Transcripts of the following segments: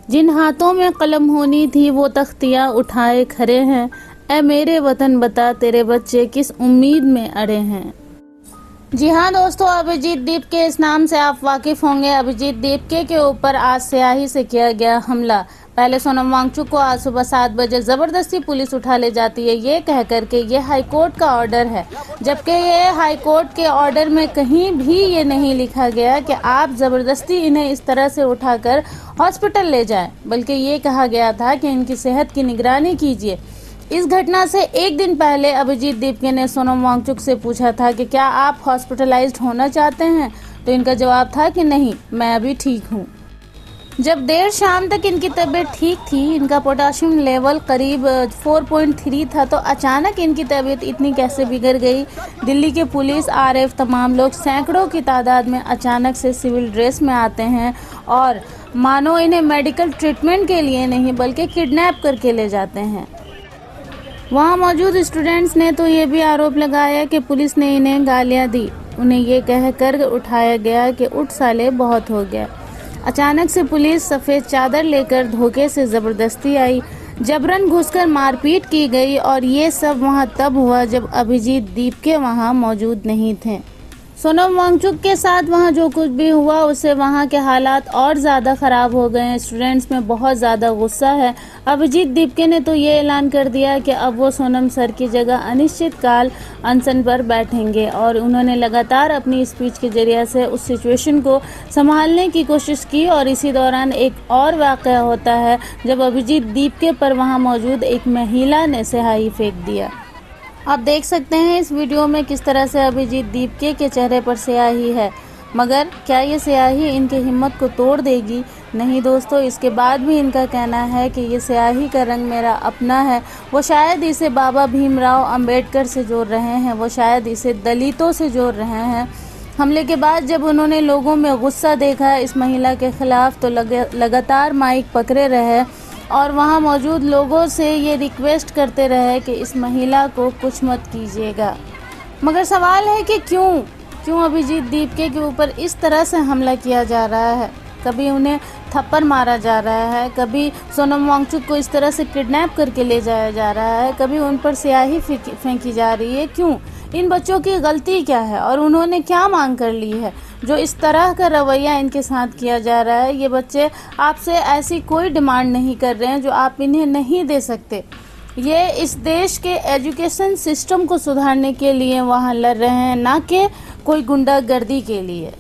जिन हाथों में कलम होनी थी वो तख्तियाँ उठाए खड़े हैं। ऐ मेरे वतन बता तेरे बच्चे किस उम्मीद में अड़े हैं। जी हाँ दोस्तों, अभिजीत दीपके इस नाम से आप वाकिफ होंगे। अभिजीत दीपके के ऊपर आज स्याही से किया गया हमला। पहले सोनम वांगचुक को आज सुबह 7 बजे जबरदस्ती पुलिस उठा ले जाती है, ये कह करके ये हाईकोर्ट का ऑर्डर है, जबकि ये हाईकोर्ट के ऑर्डर में कहीं भी ये नहीं लिखा गया कि आप जबरदस्ती इन्हें इस तरह से उठाकर हॉस्पिटल ले जाएं, बल्कि ये कहा गया था कि इनकी सेहत की निगरानी कीजिए। इस घटना से एक दिन पहले अभिजीत दीपके ने सोनम वांगचुक से पूछा था कि क्या आप हॉस्पिटलाइज्ड होना चाहते हैं, तो इनका जवाब था कि नहीं, मैं अभी ठीक हूँ। जब देर शाम तक इनकी तबीयत ठीक थी, इनका पोटाशियम लेवल करीब 4.3 था, तो अचानक इनकी तबीयत इतनी कैसे बिगड़ गई। दिल्ली के पुलिस, आरएफ, तमाम लोग सैकड़ों की तादाद में अचानक से सिविल ड्रेस में आते हैं और मानो इन्हें मेडिकल ट्रीटमेंट के लिए नहीं बल्कि किडनैप करके ले जाते हैं। वहाँ मौजूद स्टूडेंट्स ने तो ये भी आरोप लगाया कि पुलिस ने इन्हें गालियाँ दी। उन्हें ये कहकर उठाया गया कि उठ साले बहुत हो गया। अचानक से पुलिस सफ़ेद चादर लेकर धोखे से ज़बरदस्ती आई, जबरन घुसकर मारपीट की गई और ये सब वहाँ तब हुआ जब अभिजीत दीपके वहाँ मौजूद नहीं थे। सोनम वांगचुक के साथ वहाँ जो कुछ भी हुआ उससे वहाँ के हालात और ज़्यादा ख़राब हो गए हैं। स्टूडेंट्स में बहुत ज़्यादा गुस्सा है। अभिजीत दीपके ने तो ये ऐलान कर दिया कि अब वो सोनम सर की जगह अनिश्चितकाल अनशन पर बैठेंगे और उन्होंने लगातार अपनी स्पीच के जरिए से उस सिचुएशन को संभालने की कोशिश की। और इसी दौरान एक और वाक़या होता है जब अभिजीत दीपके पर वहाँ मौजूद एक महिला ने स्याही फेंक दिया। आप देख सकते हैं इस वीडियो में किस तरह से अभिजीत दीपके के चेहरे पर स्याही है, मगर क्या ये स्याही इनकी हिम्मत को तोड़ देगी? नहीं दोस्तों, इसके बाद भी इनका कहना है कि ये स्याही का रंग मेरा अपना है। वो शायद इसे बाबा भीमराव अंबेडकर से जोड़ रहे हैं, वो शायद इसे दलितों से जोड़ रहे हैं। हमले के बाद जब उन्होंने लोगों में गुस्सा देखा इस महिला के खिलाफ तो लगातार माइक पकड़े रहे और वहाँ मौजूद लोगों से ये रिक्वेस्ट करते रहे कि इस महिला को कुछ मत कीजिएगा। मगर सवाल है कि क्यों अभिजीत दीपके के ऊपर इस तरह से हमला किया जा रहा है? कभी उन्हें थप्पड़ मारा जा रहा है, कभी सोनम वांगचुक को इस तरह से किडनैप करके ले जाया जा रहा है, कभी उन पर स्याही फेंकी जा रही है। क्यों? इन बच्चों की गलती क्या है और उन्होंने क्या मांग कर ली है जो इस तरह का रवैया इनके साथ किया जा रहा है? ये बच्चे आपसे ऐसी कोई डिमांड नहीं कर रहे हैं जो आप इन्हें नहीं दे सकते। ये इस देश के एजुकेशन सिस्टम को सुधारने के लिए वहाँ लड़ रहे हैं, ना कि कोई गुंडागर्दी के लिए।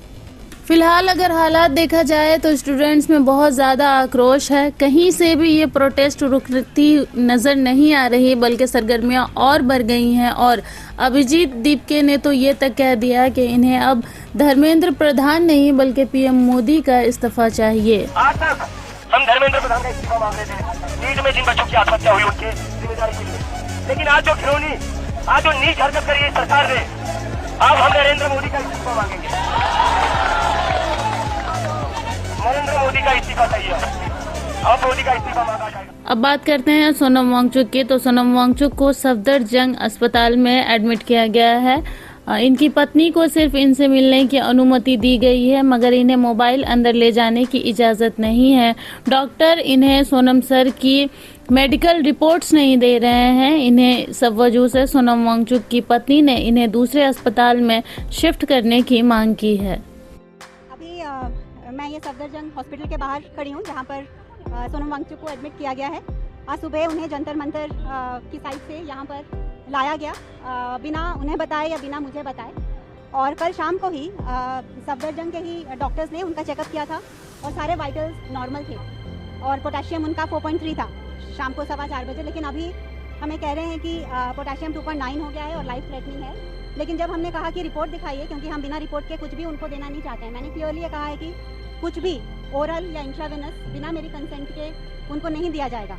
फिलहाल अगर हालात देखा जाए तो स्टूडेंट्स में बहुत ज़्यादा आक्रोश है। कहीं से भी ये प्रोटेस्ट रुकती नज़र नहीं आ रही, बल्कि सरगर्मियां और बढ़ गई हैं। और अभिजीत दीपके ने तो ये तक कह दिया कि इन्हें अब धर्मेंद्र प्रधान नहीं बल्कि पीएम मोदी का इस्तीफा चाहिए। आज तक हम धर्मेंद्र प्रधान का इस्तीफा मांग रहे थे, नीट में जिन बच्चों की आत्महत्या हुई उनके जिम्मेदारी के लिए, लेकिन आज जो खिलौनी, आज जो नीच हरकत करी है सरकार ने, अब हम नरेंद्र मोदी का इस्तीफा मांगेंगे। नरेंद्र मोदी का इस्तीफा चाहिए, अब मोदी का इस्तीफा मांगा जाएगा। अब बात करते हैं सोनम वांगचुक की। तो सोनम वांगचुक को सफदरजंग अस्पताल में एडमिट किया गया है। इनकी पत्नी को सिर्फ इनसे मिलने की अनुमति दी गई है, मगर इन्हें मोबाइल अंदर ले जाने की इजाज़त नहीं है। डॉक्टर इन्हें सोनम सर की मेडिकल रिपोर्ट्स नहीं दे रहे हैं। इन्हें सब वजह से सोनम वांगचुक की पत्नी ने इन्हें दूसरे अस्पताल में शिफ्ट करने की मांग की है। अभी मैं ये सफदरजंग हॉस्पिटल के बाहर खड़ी हूँ जहाँ पर सोनम वांगचुक को एडमिट किया गया है। आज सुबह उन्हें जंतर मंतर की साइड से यहाँ पर लाया गया, बिना उन्हें बताए या बिना मुझे बताए। और कल शाम को ही सफदरजंग के ही डॉक्टर्स ने उनका चेकअप किया था और सारे वाइटल्स नॉर्मल थे और पोटाशियम उनका 4.3 था शाम को 4:15 बजे। लेकिन अभी हमें कह रहे हैं कि पोटाशियम 2.9 हो गया है और लाइफ थ्रेटनिंग है। लेकिन जब हमने कहा कि रिपोर्ट दिखाइए, क्योंकि हम बिना रिपोर्ट के कुछ भी उनको देना नहीं चाहते हैं, मैंने क्लियरली ये कहा है कि कुछ भी ओरल या इंट्रावेनस बिना मेरी कंसेंट के उनको नहीं दिया जाएगा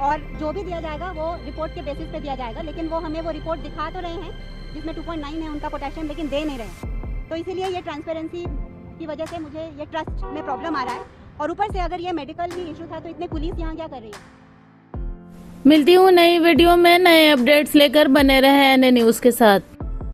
और जो भी दिया जाएगा वो रिपोर्ट के बेसिस पे दिया जाएगा। लेकिन वो हमें वो रिपोर्ट दिखा तो रहे हैं जिसमें 2.9 है उनका पोटेशियम, लेकिन दे नहीं रहे। तो इसीलिए ये ट्रांसपेरेंसी की वजह से मुझे ये ट्रस्ट में प्रॉब्लम आ रहा है। और ऊपर से अगर ये मेडिकल ही इशू था तो इतने पुलिस यहाँ क्या कर रही है? मिलती हूँ नई वीडियो में नए अपडेट्स लेकर, बने रहे एनए न्यूज़ के साथ।